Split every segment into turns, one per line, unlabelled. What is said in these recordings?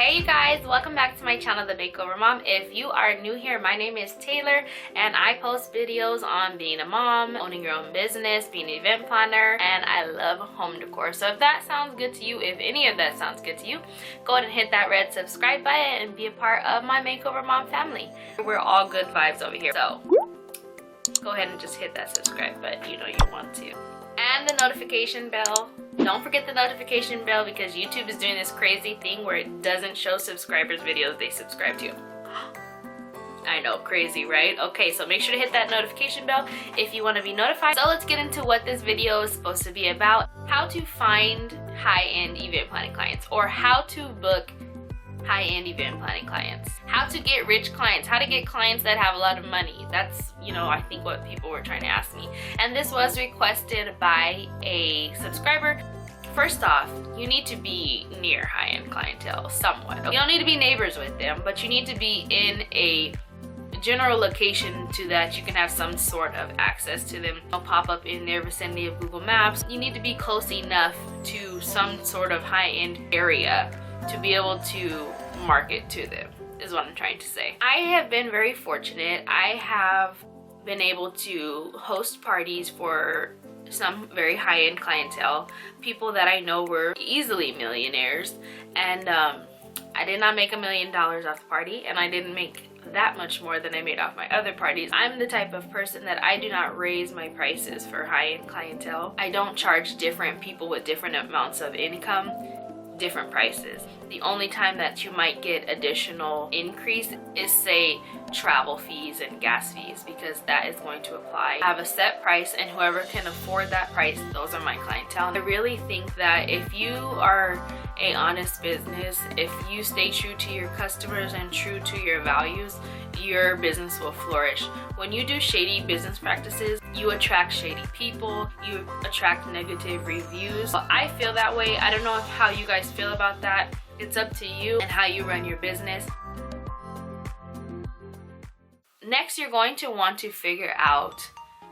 Hey you guys, welcome back to my channel, The Makeover Mom. If you are new here, my name is Taylor and I post videos on being a mom, owning your own business, being an event planner, and I love home decor. So if that sounds good to you, if any of that sounds good to you, go ahead and hit that red subscribe button and be a part of my Makeover Mom family. We're all good vibes over here. So go ahead and just hit that subscribe button, you know you want to. And the notification bell. Don't forget the notification bell because YouTube is doing this crazy thing where it doesn't show subscribers videos they subscribe to. I know, crazy, right? Okay, so make sure to hit that notification bell if you want to be notified. So let's get into what this video is supposed to be about. How to find high-end event planning clients, or how to book high-end event planning clients. How to get rich clients, how to get clients that have a lot of money. That's, you know, I think what people were trying to ask me. And this was requested by a subscriber. First off, you need to be near high-end clientele somewhat. You don't need to be neighbors with them, but you need to be in a general location to that you can have some sort of access to them. They'll pop up in their vicinity of Google Maps. You need to be close enough to some sort of high-end area to be able to market to them, is what I'm trying to say. I have been very fortunate. I have been able to host parties for some very high-end clientele, people that I know were easily millionaires, and I did not make $1 million off the party, and I didn't make that much more than I made off my other parties. I'm the type of person that I do not raise my prices for high-end clientele. I don't charge different people with different amounts of income different prices. The only time that you might get additional increase is, say, travel fees and gas fees, because that is going to apply. I have a set price, and whoever can afford that price, those are my clientele. I really think that if you are a honest business, if you stay true to your customers and true to your values, your business will flourish. When you do shady business practices, you attract shady people, you attract negative reviews. Well, I feel that way. I don't know how you guys feel about that. It's up to you and how you run your business. Next, you're going to want to figure out,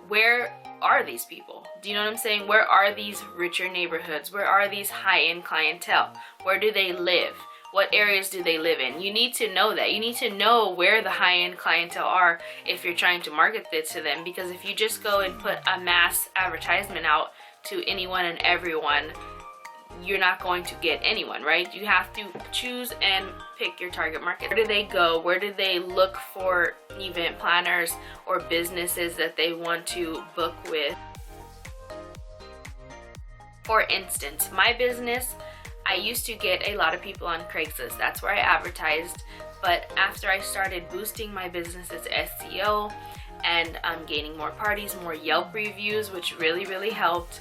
where are these people? Do you know what I'm saying? Where are these richer neighborhoods? Where are these high-end clientele? Where do they live? What areas do they live in? You need to know that. You need to know where the high-end clientele are if you're trying to market it to them, because if you just go and put a mass advertisement out to anyone and everyone, you're not going to get anyone, right? You have to choose and pick your target market. Where do they go? Where do they look for event planners or businesses that they want to book with? For instance, my business, I used to get a lot of people on Craigslist. That's where I advertised. But after I started boosting my business's SEO and gaining more parties, more Yelp reviews, which really helped,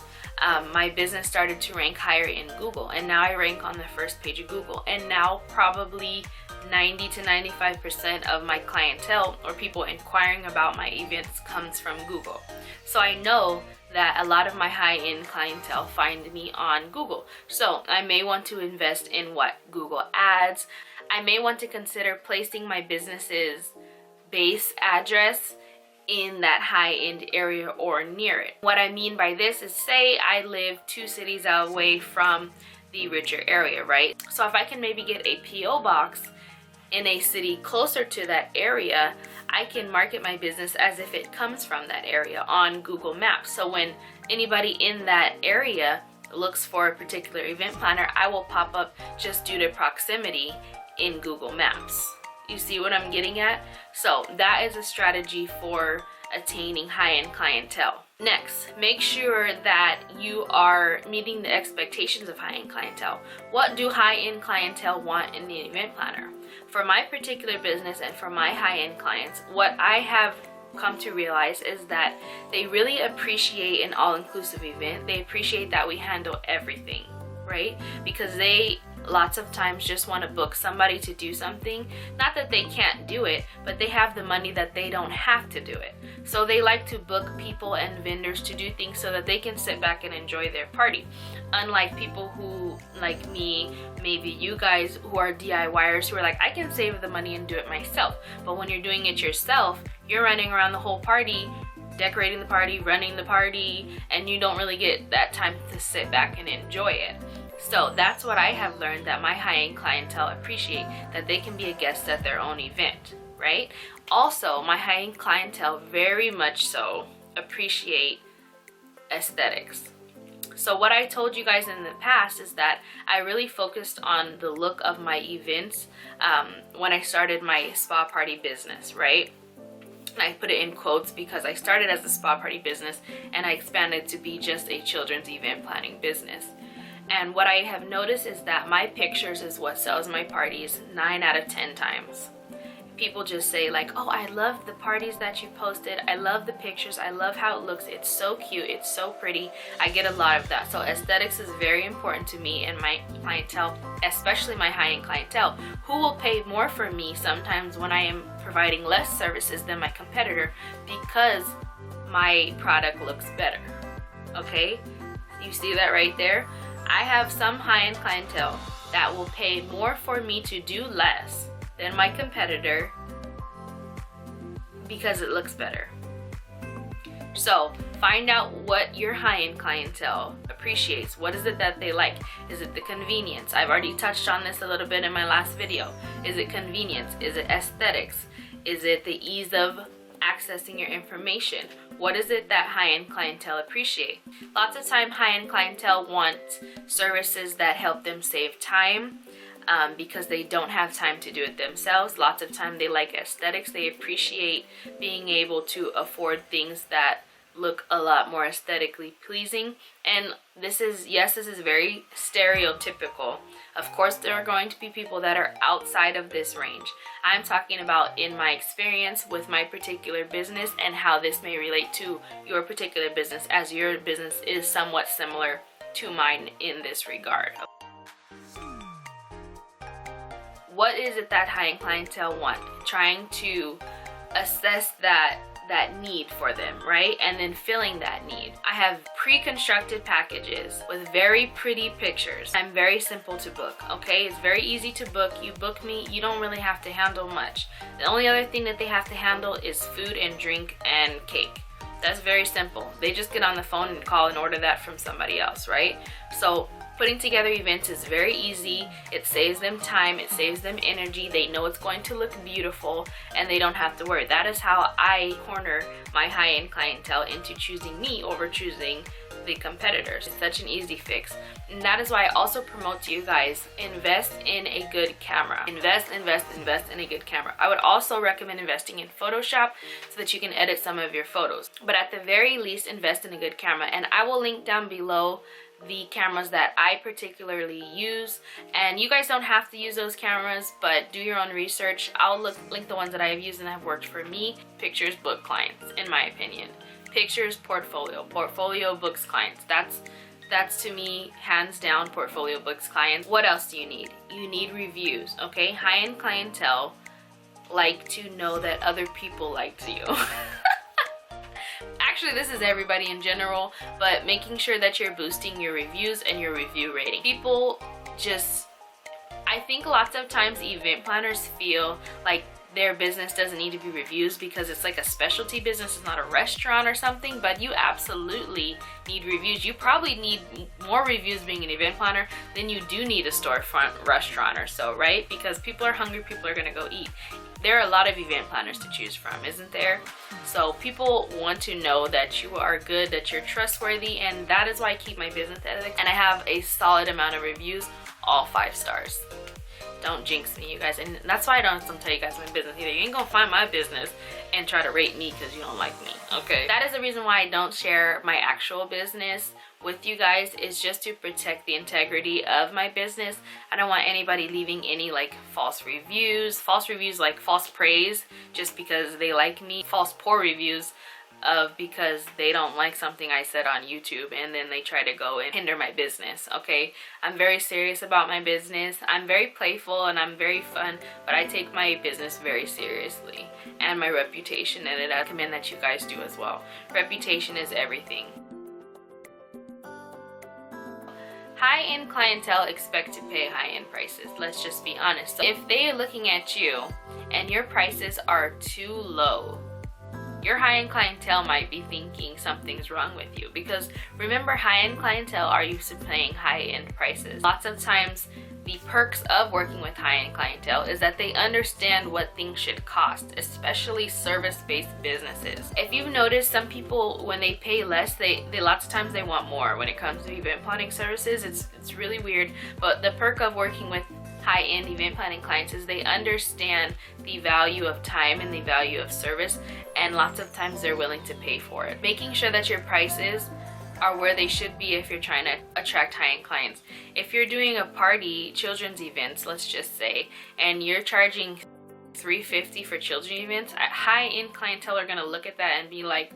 my business started to rank higher in Google, and now I rank on the first page of Google. And now probably 90 to 95% of my clientele, or people inquiring about my events, comes from Google. So I know that a lot of my high-end clientele find me on Google. So I may want to invest in Google ads. I may want to consider placing my business's base address in that high-end area or near it. What I mean by this is, say I live 2 cities away from the richer area, right? So if I can maybe get a PO box in a city closer to that area, I can market my business as if it comes from that area on Google Maps. So when anybody in that area looks for a particular event planner, I will pop up just due to proximity in Google Maps. You see what I'm getting at? So that is a strategy for attaining high-end clientele. Next, make sure that you are meeting the expectations of high-end clientele. What do high-end clientele want in the event planner? For my particular business and for my high-end clients, what I have come to realize is that they really appreciate an all-inclusive event. They appreciate that we handle everything, right? Because they lots of times just want to book somebody to do something. Not that they can't do it, but they have the money that they don't have to do it. So they like to book people and vendors to do things so that they can sit back and enjoy their party. Unlike people who, like me, maybe you guys who are DIYers, who are like, I can save the money and do it myself. But when you're doing it yourself, you're running around the whole party, decorating the party, running the party, and you don't really get that time to sit back and enjoy it. So that's what I have learned that my high-end clientele appreciate, that they can be a guest at their own event, right? Also, my high-end clientele very much so appreciate aesthetics. So what I told you guys in the past is that I really focused on the look of my events when I started my spa party business, right? And I put it in quotes because I started as a spa party business and I expanded to be just a children's event planning business. And what I have noticed is that my pictures is what sells my parties 9 out of 10 times. People just say like, oh, I love the parties that you posted. I love the pictures. I love how it looks. It's so cute. It's so pretty. I get a lot of that. So aesthetics is very important to me and my clientele, especially my high-end clientele, who will pay more for me sometimes when I am providing less services than my competitor because my product looks better. Okay? You see that right there? I have some high-end clientele that will pay more for me to do less than my competitor because it looks better. So find out what your high-end clientele appreciates. What is it that they like? Is it the convenience? I've already touched on this a little bit in my last video. Is it convenience? Is it aesthetics? Is it the ease of accessing your information? What is it that high-end clientele appreciate? Lots of time high-end clientele want services that help them save time, because they don't have time to do it themselves. Lots of time they like aesthetics. They appreciate being able to afford things that look a lot more aesthetically pleasing. And this is very stereotypical. Of course, there are going to be people that are outside of this range. I'm talking about in my experience with my particular business and how this may relate to your particular business, as your business is somewhat similar to mine in this regard. What is it that high-end clientele want? Trying to assess that need for them, right? And then filling that need. I have pre-constructed packages with very pretty pictures. I'm very simple to book, okay? It's very easy to book. You book me, you don't really have to handle much. The only other thing that they have to handle is food and drink and cake. That's very simple. They just get on the phone and call and order that from somebody else, right? So putting together events is very easy. It saves them time, it saves them energy. They know it's going to look beautiful and they don't have to worry. That is how I corner my high-end clientele into choosing me over choosing the competitors. It's such an easy fix. And that is why I also promote to you guys, invest in a good camera. Invest in a good camera. I would also recommend investing in Photoshop so that you can edit some of your photos. But at the very least, invest in a good camera. And I will link down below the cameras that I particularly use, and you guys don't have to use those cameras, but do your own research. I'll link the ones that I have used and have worked for me. Pictures book clients, in my opinion. Pictures, portfolio books clients. That's to me hands down portfolio books clients. What else do you need? You need reviews, okay? High-end clientele like to know that other people liked you. Actually, this is everybody in general, but making sure that you're boosting your reviews and your review rating. People just, I think lots of times event planners feel like their business doesn't need to be reviews because it's like a specialty business, it's not a restaurant or something, but you absolutely need reviews. You probably need more reviews being an event planner than you do need a storefront restaurant or so, right? Because people are hungry, people are gonna go eat. There are a lot of event planners to choose from, isn't there? So people want to know that you are good, that you're trustworthy, and that is why I keep my business ethic. And I have a solid amount of reviews, all 5 stars. Don't jinx me, you guys. And that's why I don't tell you guys my business either. You ain't gonna find my business and try to rate me because you don't like me, okay? That is the reason why I don't share my actual business with you guys, is just to protect the integrity of my business. I don't want anybody leaving any like false reviews like false praise just because they like me, false poor reviews of because they don't like something I said on YouTube and then they try to go and hinder my business, okay? I'm very serious about my business. I'm very playful and I'm very fun, but I take my business very seriously, and my reputation, and I recommend that you guys do as well. Reputation is everything. High-end clientele expect to pay high-end prices. Let's just be honest. So if they are looking at you and your prices are too low, your high-end clientele might be thinking something's wrong with you, because remember, high-end clientele are used to paying high-end prices. Lots of times the perks of working with high-end clientele is that they understand what things should cost, especially service-based businesses. If you've noticed, some people, when they pay less, they lots of times they want more. When it comes to event planning services, it's really weird, but the perk of working with high-end event planning clients is they understand the value of time and the value of service, and lots of times they're willing to pay for it. Making sure that your prices are where they should be if you're trying to attract high-end clients. If you're doing a party, children's events, let's just say, and you're charging $350 for children's events, high-end clientele are gonna look at that and be like,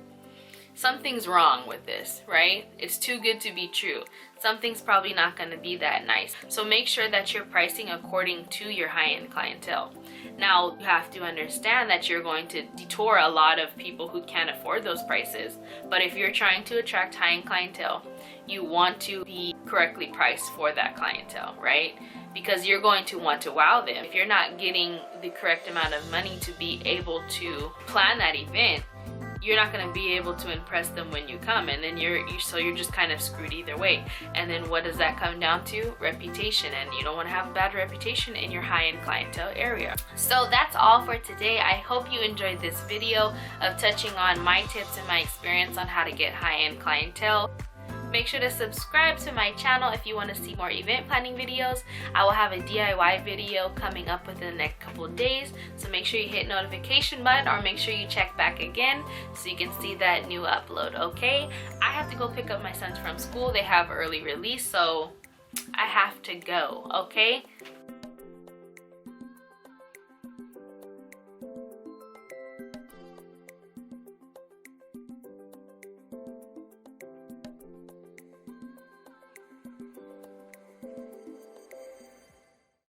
something's wrong with this, right? It's too good to be true. Something's probably not going to be that nice. So make sure that you're pricing according to your high-end clientele. Now, you have to understand that you're going to detour a lot of people who can't afford those prices. But if you're trying to attract high-end clientele, you want to be correctly priced for that clientele, right? Because you're going to want to wow them. If you're not getting the correct amount of money to be able to plan that event, you're not going to be able to impress them when you come, and then you're just kind of screwed either way. And then what does that come down to? Reputation, and you don't want to have a bad reputation in your high-end clientele area. So that's all for today. I hope you enjoyed this video of touching on my tips and my experience on how to get high-end clientele. Make sure to subscribe to my channel if you want to see more event planning videos. I will have a DIY video coming up within the next couple of days, so make sure you hit notification button, or make sure you check back again so you can see that new upload, okay? I have to go pick up my sons from school. They have early release, so I have to go, okay?